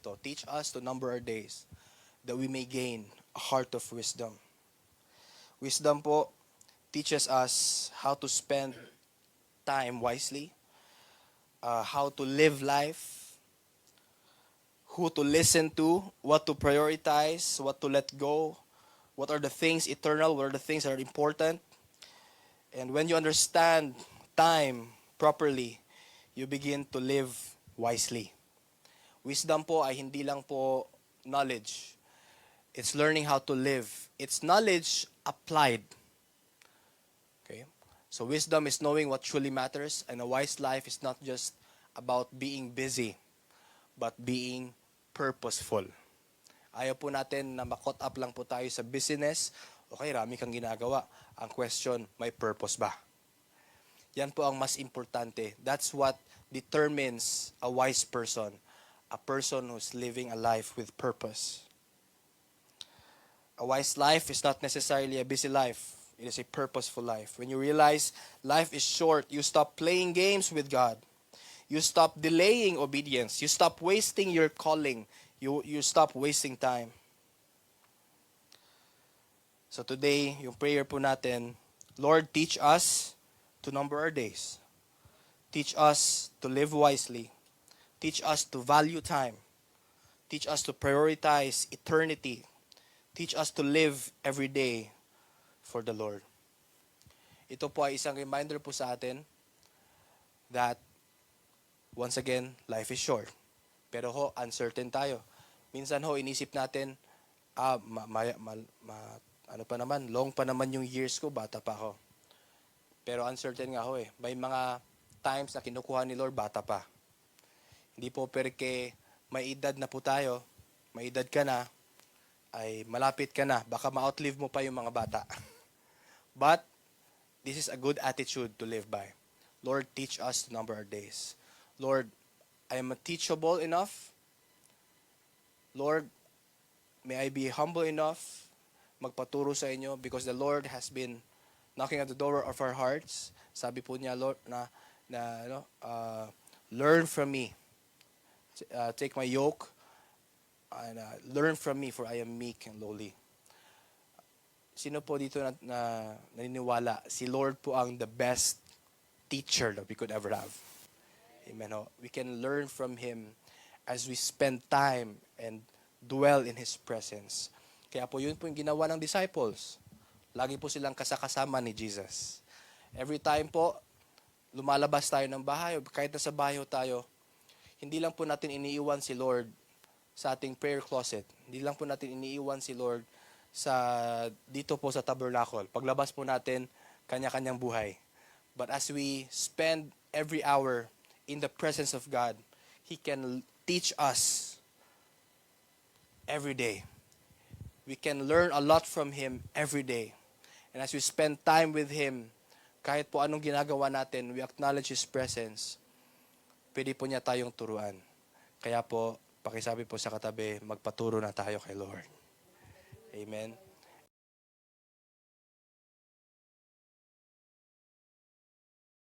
to teach us to number our days that we may gain a heart of wisdom. Wisdom po teaches us how to spend time wisely, how to live life, who to listen to, what to prioritize, what to let go, what are the things eternal, what are the things that are important. And when you understand time properly, you begin to live wisely. Wisdom po ay hindi lang po knowledge. It's learning how to live. It's knowledge applied. Okay? So wisdom is knowing what truly matters, and a wise life is not just about being busy, but being purposeful. Ayaw po natin na makot up lang po tayo sa business. Okay, rami kang ginagawa. Ang question, may purpose ba? Yan po ang mas importante. That's what determines a wise person. A person who's living a life with purpose. A wise life is not necessarily a busy life. It is a purposeful life. When you realize life is short, you stop playing games with God. You stop delaying obedience. You stop wasting your calling. You stop wasting time. So today, yung prayer po natin, Lord, teach us to number our days. Teach us to live wisely. Teach us to value time. Teach us to prioritize eternity. Teach us to live every day for the Lord. Ito po ay isang reminder po sa atin that, once again, life is short. Pero uncertain tayo. Minsan inisip natin, ano pa naman, long pa naman yung years ko, bata pa ako. Pero uncertain nga May mga times na kinukuha ni Lord, bata pa. Hindi po perke may edad na po tayo, may edad ka na, ay malapit ka na, baka ma-outlive mo pa yung mga bata. But, this is a good attitude to live by. Lord, teach us to number our days. Lord, I am teachable enough. Lord, may I be humble enough magpaturo sa inyo because the Lord has been knocking at the door of our hearts. Sabi po niya, Lord, learn from me. Take my yoke and learn from me for I am meek and lowly. Sino po dito na naniniwala? Si Lord po ang the best teacher that we could ever have. Amen. We can learn from Him as we spend time and dwell in His presence. Kaya po yun po yung ginawa ng disciples. Lagi po silang kasakasama ni Jesus. Every time po, lumalabas tayo ng bahay, kahit nasa bahay tayo, hindi lang po natin iniiwan si Lord sa ating prayer closet. Hindi lang po natin iniiwan si Lord dito po sa tabernacle. Paglabas po natin, kanya-kanyang buhay. But as we spend every hour in the presence of God, He can teach us every day. We can learn a lot from Him every day. And as we spend time with Him, kahit po anong ginagawa natin, we acknowledge His presence, pwede po niya tayong turuan. Kaya po, pakisabi po sa katabi, magpaturo na tayo kay Lord. Amen.